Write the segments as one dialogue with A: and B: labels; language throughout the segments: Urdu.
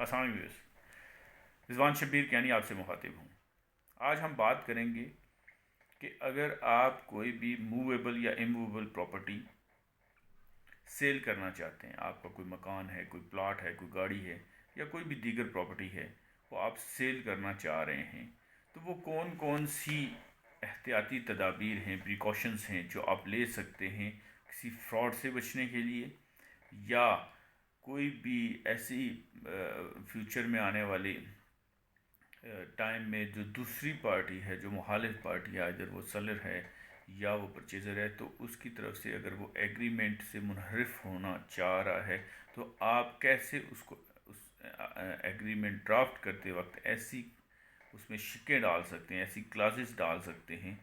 A: السلام علیکم، رضوان شبیر کیانی آپ سے مخاطب ہوں۔ آج ہم بات کریں گے کہ اگر آپ کوئی بھی موویبل یا اموویبل پراپرٹی سیل کرنا چاہتے ہیں، آپ کا کوئی مکان ہے، کوئی پلاٹ ہے، کوئی گاڑی ہے یا کوئی بھی دیگر پراپرٹی ہے، وہ آپ سیل کرنا چاہ رہے ہیں، تو وہ کون کون سی احتیاطی تدابیر ہیں، پریکاشنز ہیں جو آپ لے سکتے ہیں کسی فراڈ سے بچنے کے لیے، یا کوئی بھی ایسی فیوچر میں آنے والی ٹائم میں جو دوسری پارٹی ہے، جو مخالف پارٹی ہے، ادھر وہ سیلر ہے یا وہ پرچیزر ہے، تو اس کی طرف سے اگر وہ ایگریمنٹ سے منحرف ہونا چاہ رہا ہے تو آپ کیسے اس کو اس ایگریمنٹ ڈرافٹ کرتے وقت ایسی اس میں شکیں ڈال سکتے ہیں، ایسی کلازز ڈال سکتے ہیں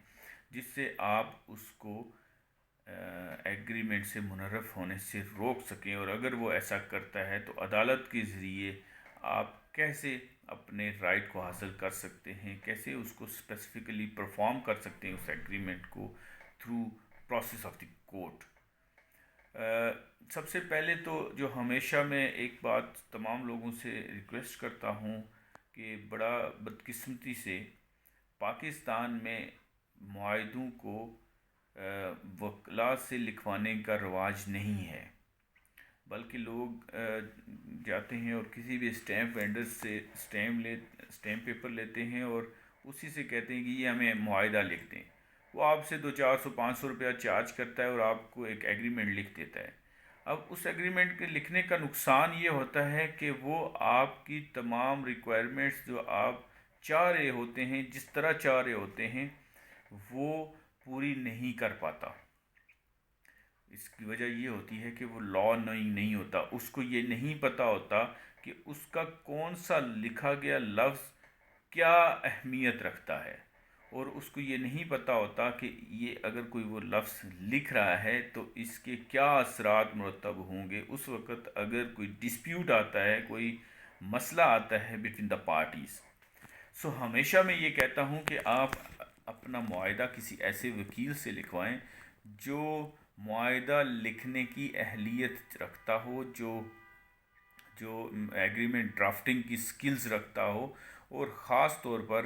A: جس سے آپ اس کو ایگریمنٹ سے منحرف ہونے سے روک سکیں، اور اگر وہ ایسا کرتا ہے تو عدالت کے ذریعے آپ کیسے اپنے رائٹ کو حاصل کر سکتے ہیں، کیسے اس کو اسپیسیفکلی پرفارم کر سکتے ہیں اس ایگریمنٹ کو through process of the court. سب سے پہلے تو جو ہمیشہ میں ایک بات تمام لوگوں سے ریکویسٹ کرتا ہوں کہ بڑا بدقسمتی سے پاکستان میں معاہدوں کو وکلاء سے لکھوانے کا رواج نہیں ہے، بلکہ لوگ جاتے ہیں اور کسی بھی اسٹیمپ وینڈر سے اسٹیمپ پیپر لیتے ہیں اور اسی سے کہتے ہیں کہ یہ ہمیں معاہدہ لکھ دیں۔ وہ آپ سے 200 400 500 روپیہ چارج کرتا ہے اور آپ کو ایک ایگریمنٹ لکھ دیتا ہے۔ اب اس ایگریمنٹ کے لکھنے کا نقصان یہ ہوتا ہے کہ وہ آپ کی تمام ریکوائرمنٹس جو آپ چاہ رہے ہوتے ہیں، جس طرح چاہ رہے ہوتے ہیں، وہ پوری نہیں کر پاتا۔ اس کی وجہ یہ ہوتی ہے کہ وہ لا نہیں ہوتا، اس کو یہ نہیں پتہ ہوتا کہ اس کا کون سا لکھا گیا لفظ کیا اہمیت رکھتا ہے، اور اس کو یہ نہیں پتہ ہوتا کہ یہ اگر کوئی وہ لفظ لکھ رہا ہے تو اس کے کیا اثرات مرتب ہوں گے اس وقت اگر کوئی ڈسپیوٹ آتا ہے، کوئی مسئلہ آتا ہے بٹوین دا پارٹیز۔ ہمیشہ میں یہ کہتا ہوں کہ آپ اپنا معاہدہ کسی ایسے وکیل سے لکھوائیں جو معاہدہ لکھنے کی اہلیت رکھتا ہو، جو ایگریمنٹ ڈرافٹنگ کی سکلز رکھتا ہو، اور خاص طور پر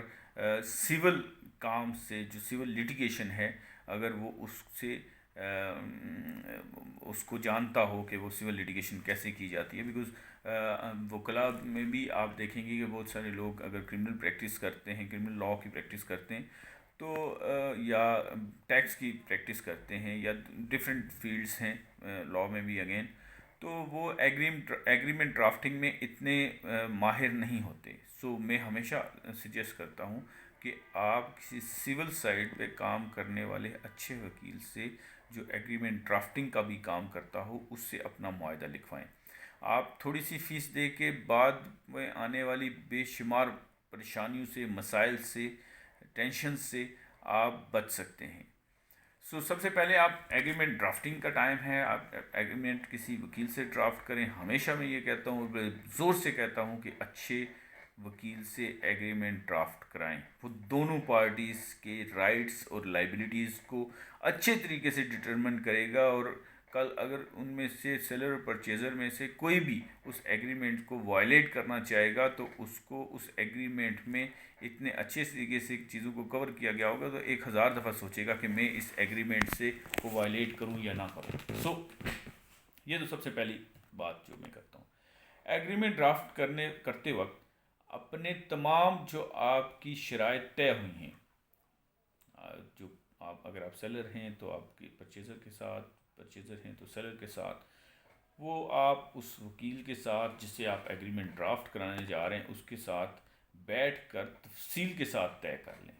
A: سول کام سے، جو سول لیٹیگیشن ہے، اگر وہ اس کو جانتا ہو کہ وہ سول لیٹیگیشن کیسے کی جاتی ہے۔ بیکاز وکلاء میں بھی آپ دیکھیں گے کہ بہت سارے لوگ اگر کرمنل پریکٹس کرتے ہیں، کرمنل لاء کی پریکٹس کرتے ہیں، تو یا ٹیکس کی پریکٹس کرتے ہیں، یا ڈفرینٹ فیلڈز ہیں لاء میں بھی اگین، تو وہ ایگریمنٹ ڈرافٹنگ میں اتنے ماہر نہیں ہوتے۔ میں ہمیشہ سجیسٹ کرتا ہوں کہ آپ کسی سول سائڈ پہ کام کرنے والے اچھے وکیل سے، جو ایگریمنٹ ڈرافٹنگ کا بھی کام کرتا ہو، اس سے اپنا معاہدہ لکھوائیں۔ آپ تھوڑی سی فیس دے کے بعد میں آنے والی بے شمار پریشانیوں سے، مسائل سے، ٹینشن سے آپ بچ سکتے ہیں۔ سب سے پہلے آپ ایگریمنٹ ڈرافٹنگ کا ٹائم ہے، آپ ایگریمنٹ کسی وکیل سے ڈرافٹ کریں۔ ہمیشہ میں یہ کہتا ہوں، زور سے کہتا ہوں کہ اچھے وکیل سے ایگریمنٹ ڈرافٹ کرائیں۔ وہ دونوں پارٹیز کے رائٹس اور لائبلٹیز کو اچھے طریقے سے ڈٹرمن کرے گا، اور کل اگر ان میں سے سیلر اور پرچیزر میں سے کوئی بھی اس ایگریمنٹ کو وائلیٹ کرنا چاہے گا تو اس کو اس ایگریمنٹ میں اتنے اچھے طریقے سے چیزوں کو کور کیا گیا ہوگا تو 1000 دفعہ سوچے گا کہ میں اس ایگریمنٹ سے کو وائلیٹ کروں یا نہ کروں۔ یہ تو سب سے پہلی بات جو میں کرتا ہوں۔ ایگریمنٹ ڈرافٹ کرتے وقت اپنے تمام جو آپ کی شرائط طے ہوئی ہیں، جو اگر آپ سیلر ہیں تو آپ کے پرچیزر کے ساتھ، پرچیزر ہیں تو سیلر کے ساتھ، وہ آپ اس وکیل کے ساتھ جس سے آپ ایگریمنٹ ڈرافٹ کرانے جا رہے ہیں اس کے ساتھ بیٹھ کر تفصیل کے ساتھ طے کر لیں،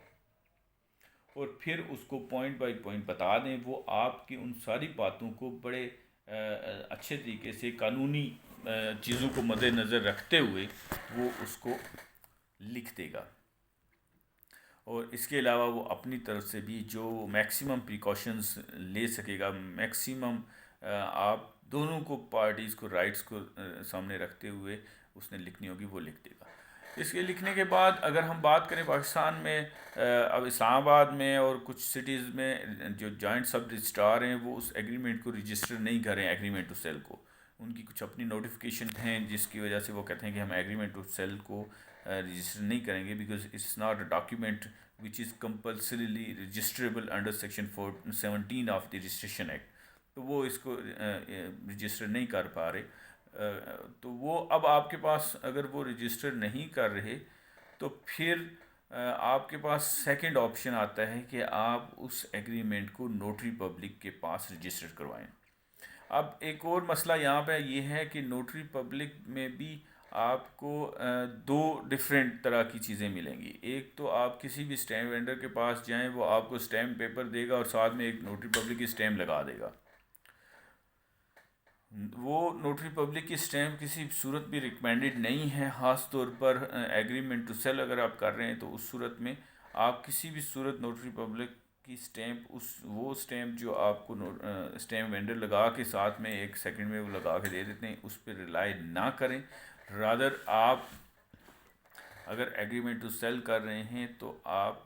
A: اور پھر اس کو پوائنٹ بائی پوائنٹ بتا دیں۔ وہ آپ کی ان ساری باتوں کو بڑے اچھے طریقے سے قانونی چیزوں کو مد نظر رکھتے ہوئے وہ اس کو لکھ دے گا، اور اس کے علاوہ وہ اپنی طرف سے بھی جو میکسیمم پریکاشنز لے سکے گا، میکسیمم آپ دونوں کو پارٹیز کو رائٹس کو سامنے رکھتے ہوئے اس نے لکھنی ہوگی، وہ لکھ دے گا۔ اس کے لکھنے کے بعد اگر ہم بات کریں پاکستان میں، اب اسلام آباد میں اور کچھ سٹیز میں جو جوائنٹ سب رجسٹرار ہیں وہ اس ایگریمنٹ کو رجسٹر نہیں کریں، ایگریمنٹ ٹو سیل کو، ان کی کچھ اپنی نوٹیفیکیشن ہیں جس کی وجہ سے وہ کہتے ہیں کہ ہم ایگریمنٹ ٹو سیل کو رجسٹر نہیں کریں گے because it's not a document which is compulsorily registrable under section 17 of the registration act. تو وہ اس کو رجسٹر نہیں کر پا رہے. تو وہ اب آپ کے پاس اگر وہ رجسٹر نہیں کر رہے تو پھر آپ کے پاس سیکنڈ آپشن آتا ہے کہ آپ اس ایگریمنٹ کو نوٹری پبلک کے پاس رجسٹر کروائیں. اب ایک اور مسئلہ یہاں پہ یہ ہے کہ نوٹری پبلک میں بھی آپ کو دو ڈفرینٹ طرح کی چیزیں ملیں گی. ایک تو آپ کسی بھی اسٹیمپ وینڈر کے پاس جائیں وہ آپ کو اسٹیمپ پیپر دے گا اور ساتھ میں ایک نوٹری پبلک کی اسٹیمپ لگا دے گا. وہ نوٹری پبلک کی اسٹیمپ کسی صورت بھی ریکمینڈڈ نہیں ہے, خاص طور پر ایگریمنٹ ٹو سیل اگر آپ کر رہے ہیں تو اس صورت میں آپ کسی بھی صورت نوٹری پبلک کی اسٹیمپ وہ اسٹیمپ جو آپ کو اسٹیمپ وینڈر لگا کے ساتھ میں ایک سیکنڈ میں وہ لگا کے دے دیتے ہیں اس پہ ریلائی نہ کریں. رادر آپ اگر ایگریمنٹ ٹو سیل کر رہے ہیں تو آپ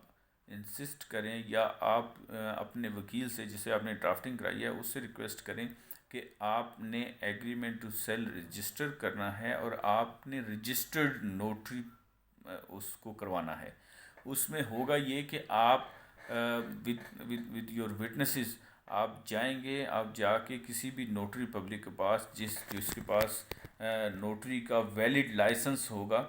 A: انسسٹ کریں یا آپ اپنے وکیل سے جسے آپ نے ڈرافٹنگ کرائی ہے اس سے ریکویسٹ کریں کہ آپ نے ایگریمنٹ ٹو سیل رجسٹر کرنا ہے اور آپ نے رجسٹرڈ نوٹری اس کو کروانا ہے. اس میں ہوگا یہ کہ آپ ود یور وٹنسز آپ جائیں گے, آپ جا کے کسی بھی نوٹری پبلک کے پاس جس کے پاس نوٹری کا ویلڈ لائسنس ہوگا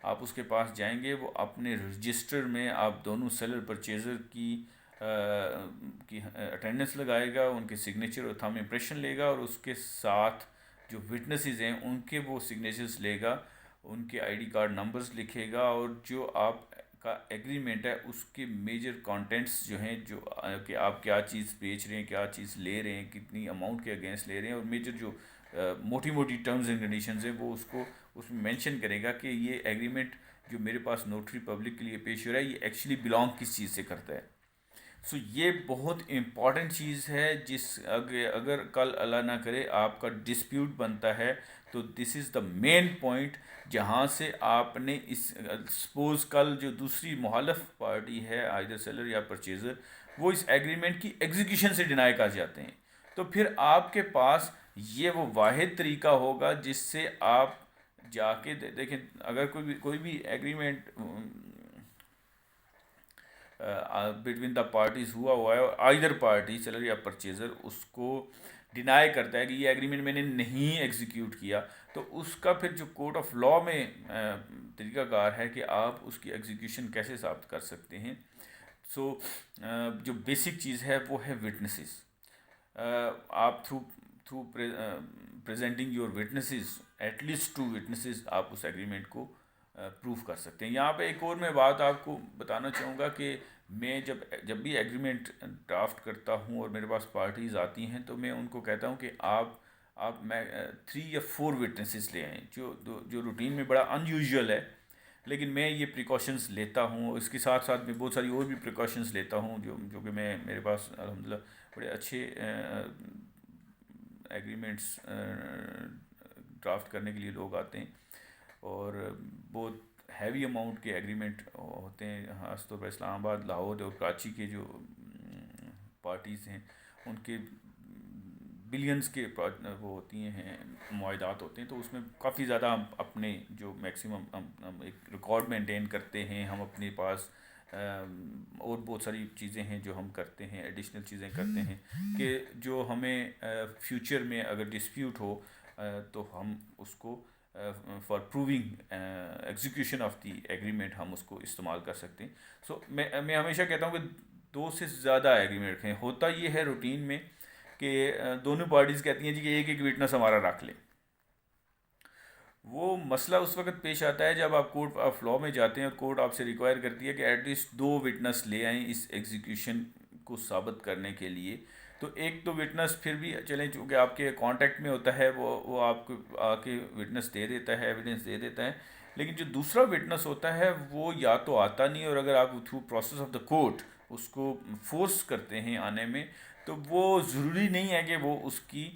A: آپ اس کے پاس جائیں گے. وہ اپنے رجسٹر میں آپ دونوں سیلر پرچیزر کی اٹینڈنس لگائے گا, ان کے سگنیچر اور تھم امپریشن لے گا اور اس کے ساتھ جو وٹنسز ہیں ان کے وہ سگنیچرز لے گا, ان کے آئی ڈی کارڈ نمبرز لکھے گا اور جو آپ کا ایگریمنٹ ہے اس کے میجر کانٹینٹس جو ہیں جو کہ آپ کیا چیز بیچ رہے ہیں, کیا چیز لے رہے ہیں, کتنی اماؤنٹ کے اگینسٹ لے رہے ہیں اور میجر جو موٹی موٹی ٹرمز اینڈ کنڈیشنز ہیں وہ اس کو اس میں مینشن کرے گا کہ یہ ایگریمنٹ جو میرے پاس نوٹری پبلک کے لیے پیش ہو رہا ہے یہ ایکچولی بلانگ کس چیز سے کرتا ہے. سو یہ بہت امپورٹنٹ چیز ہے جس اگر کل اللہ نہ کرے آپ کا ڈسپیوٹ بنتا ہے تو دس از دا مین پوائنٹ جہاں سے آپ نے اس سپوز کل جو دوسری مخالف پارٹی ہے آئدر سیلر یا پرچیزر وہ اس ایگریمنٹ کی ایگزیکیوشن سے ڈینائی کر جاتے ہیں تو پھر آپ کے پاس یہ وہ واحد طریقہ ہوگا جس سے آپ جا کے دیکھیں اگر کوئی بھی ایگریمنٹ بٹوین دا پارٹیز ہوا ہے اور آئدر پارٹی سیلر یا پرچیزر اس کو ڈینائی کرتا ہے کہ یہ ایگریمنٹ میں نے نہیں ایگزیکیوٹ کیا تو اس کا پھر جو کورٹ آف لاء میں طریقہ کار ہے کہ آپ اس کی ایگزیکیوشن کیسے ثابت کر سکتے ہیں. سو جو بیسک چیز ہے وہ ہے وٹنسز. آپ through presenting your witnesses at least 2 witnesses آپ اس ایگریمنٹ کو پروف کر سکتے ہیں. یہاں پہ ایک اور میں بات آپ کو بتانا چاہوں گا کہ میں جب بھی ایگریمنٹ ڈرافٹ کرتا ہوں اور میرے پاس پارٹیز آتی ہیں تو میں ان کو کہتا ہوں کہ آپ میں 3 یا 4 وٹنسز لے آئیں جو روٹین میں بڑا ان یوزول ہے لیکن میں یہ پریکاشنز لیتا ہوں. اس کے ساتھ ساتھ میں بہت ساری اور بھی پریکاشنز لیتا ہوں جو کہ میرے پاس الحمدللہ بڑے اچھے ایگریمنٹس ڈرافٹ کرنے کے لیے لوگ آتے ہیں اور بہت ہیوی اماؤنٹ کے ایگریمنٹ ہوتے ہیں. خاص طور پر اسلام آباد, لاہور اور کراچی کے جو پارٹیز ہیں ان کے بلینز کے وہ ہوتی ہیں معاہدات ہوتے ہیں تو اس میں کافی زیادہ ہم اپنے جو میکسیمم ہم ایک ریکارڈ مینٹین کرتے ہیں. ہم اپنے پاس اور بہت ساری چیزیں ہیں جو ہم کرتے ہیں, ایڈیشنل چیزیں کرتے ہیں کہ جو ہمیں فیوچر میں اگر ڈسپیوٹ ہو تو ہم اس کو for proving execution of the agreement ہم اس کو استعمال کر سکتے ہیں. سو میں ہمیشہ کہتا ہوں کہ 2 سے زیادہ ایگریمنٹ رکھیں. ہوتا یہ ہے روٹین میں کہ دونوں پارٹیز کہتی ہیں جی کہ ایک وٹنس ہمارا رکھ لیں. وہ مسئلہ اس وقت پیش آتا ہے جب آپ کورٹ آف لاء میں جاتے ہیں اور کورٹ آپ سے ریکوائر کرتی ہے کہ ایٹ لیسٹ 2 وٹنس لے آئیں اس ایگزیکیوشن کو ثابت کرنے کے لیے. تو ایک تو وٹنس پھر بھی چلیں چونکہ آپ کے کانٹیکٹ میں ہوتا ہے وہ آپ کو آ کے وٹنس دے دیتا ہے, ایویڈنس دے دیتا ہے, لیکن جو دوسرا وٹنس ہوتا ہے وہ یا تو آتا نہیں اور اگر آپ through process of the court اس کو فورس کرتے ہیں آنے میں تو وہ ضروری نہیں ہے کہ وہ اس کی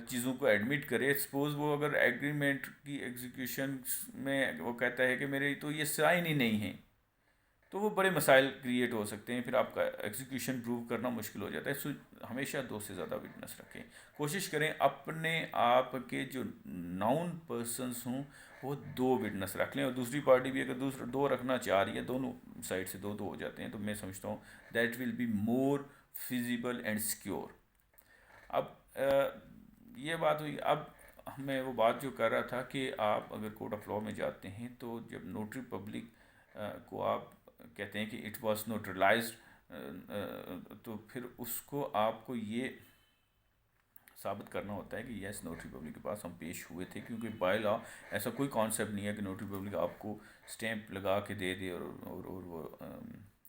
A: چیزوں کو ایڈمٹ کرے. سپوز وہ اگر ایگریمنٹ کی ایگزیکیوشن میں وہ کہتا ہے کہ میرے تو یہ سائن ہی نہیں ہیں تو وہ بڑے مسائل کریٹ ہو سکتے ہیں، پھر آپ کا ایگزیکیوشن پروو کرنا مشکل ہو جاتا ہے. سو ہمیشہ 2 سے زیادہ وٹنس رکھیں. کوشش کریں اپنے آپ کے جو ناؤن پرسنس ہوں وہ 2 وٹنس رکھ لیں، اور دوسری پارٹی بھی اگر 2 رکھنا چاہ رہی ہے، دونوں سائڈ سے 2 ہو جاتے ہیں، تو میں سمجھتا ہوں that will be more feasible and secure. اب یہ بات ہوئی. اب میں وہ بات جو کر رہا تھا کہ آپ اگر کورٹ آف لاء میں جاتے ہیں تو جب نوٹری پبلک کو آپ کہتے ہیں کہ اٹ واز نوٹرلائزڈ، تو پھر اس کو آپ کو یہ ثابت کرنا ہوتا ہے کہ یس نوٹری پبلک کے پاس ہم پیش ہوئے تھے، کیونکہ بائی لا ایسا کوئی کانسیپٹ نہیں ہے کہ نوٹری پبلک آپ کو اسٹیمپ لگا کے دے دے اور وہ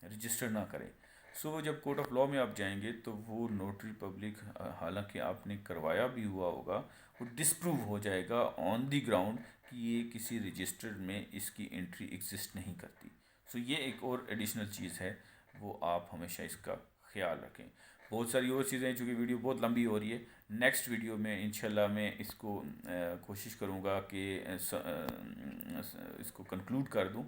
A: رجسٹر نہ کرے. سو جب کورٹ آف لاء میں آپ جائیں گے تو وہ نوٹری پبلک حالانکہ آپ نے کروایا بھی ہوا ہوگا، وہ ڈسپروو ہو جائے گا آن دی گراؤنڈ کہ یہ کسی رجسٹر میں اس کی انٹری ایگزسٹ نہیں کرتی. سو یہ ایک اور ایڈیشنل چیز ہے، وہ آپ ہمیشہ اس کا خیال رکھیں. بہت ساری اور چیزیں، چونکہ ویڈیو بہت لمبی ہو رہی ہے، نیکسٹ ویڈیو میں انشاءاللہ میں اس کو کوشش کروں گا کہ اس کو کنکلوڈ کر دوں.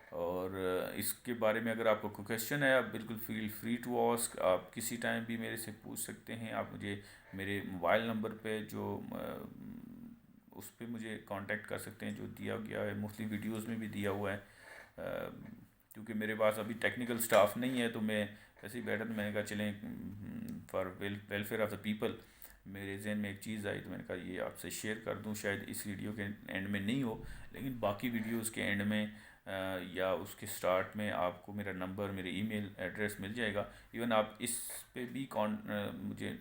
A: اور اس کے بارے میں اگر آپ کو کوئی کویشچن ہے، آپ بالکل فیل فری ٹو آسک. آپ کسی ٹائم بھی میرے سے پوچھ سکتے ہیں. آپ مجھے میرے موبائل نمبر پہ جو اس پہ مجھے کانٹیکٹ کر سکتے ہیں، جو دیا گیا ہے، مختلف ویڈیوز میں بھی دیا ہوا ہے. کیونکہ میرے پاس ابھی ٹیکنیکل سٹاف نہیں ہے، تو میں ایسے ہی بیٹھا تو میں نے کہا چلیں for welfare of the people میرے ذہن میں ایک چیز آئی، تو میں نے کہا یہ آپ سے شیئر کر دوں. شاید اس ویڈیو کے اینڈ میں نہیں ہو، لیکن باقی ویڈیوز کے اینڈ میں یا اس کے سٹارٹ میں آپ کو میرا نمبر، میرے ای میل ایڈریس مل جائے گا. ایون آپ اس پہ بھی مجھے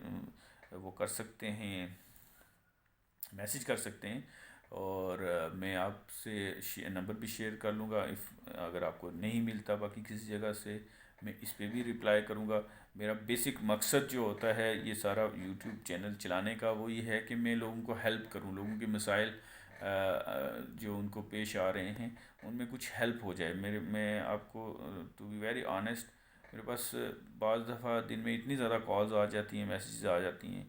A: وہ کر سکتے ہیں، میسج کر سکتے ہیں، اور میں آپ سے نمبر بھی شیئر کر لوں گا. اگر آپ کو نہیں ملتا باقی کسی جگہ سے، میں اس پہ بھی رپلائی کروں گا. میرا بیسک مقصد جو ہوتا ہے یہ سارا یوٹیوب چینل چلانے کا، وہ یہ ہے کہ میں لوگوں کو ہیلپ کروں، لوگوں کے مسائل جو ان کو پیش آ رہے ہیں ان میں کچھ ہیلپ ہو جائے. میں آپ کو ٹو بی ویری آنیسٹ، میرے پاس بعض دفعہ دن میں اتنی زیادہ کالز آ جاتی ہیں، میسیجز آ جاتی ہیں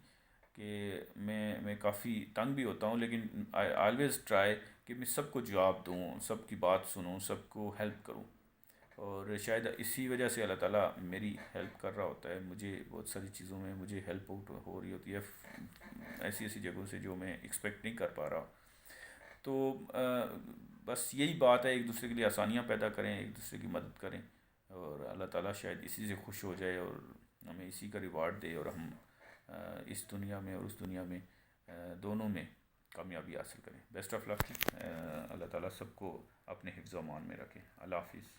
A: کہ میں کافی تنگ بھی ہوتا ہوں، لیکن آئی آلویز ٹرائی کہ میں سب کو جواب دوں، سب کی بات سنوں، سب کو ہیلپ کروں. اور شاید اسی وجہ سے اللہ تعالیٰ میری ہیلپ کر رہا ہوتا ہے. مجھے بہت ساری چیزوں میں مجھے ہیلپ آؤٹ ہو رہی ہوتی ہے، ایسی جگہوں سے جو میں ایکسپیکٹ نہیں کر پا رہا. تو بس یہی بات ہے، ایک دوسرے کے لیے آسانیاں پیدا کریں، ایک دوسرے کی مدد کریں، اور اللہ تعالیٰ شاید اسی سے خوش ہو جائے اور ہمیں اسی کا ریوارڈ دے، اور ہم اس دنیا میں اور اس دنیا میں دونوں میں کامیابی حاصل کریں. بیسٹ آف لک. اللہ تعالیٰ سب کو اپنے حفظ و امان میں رکھے. اللہ حافظ.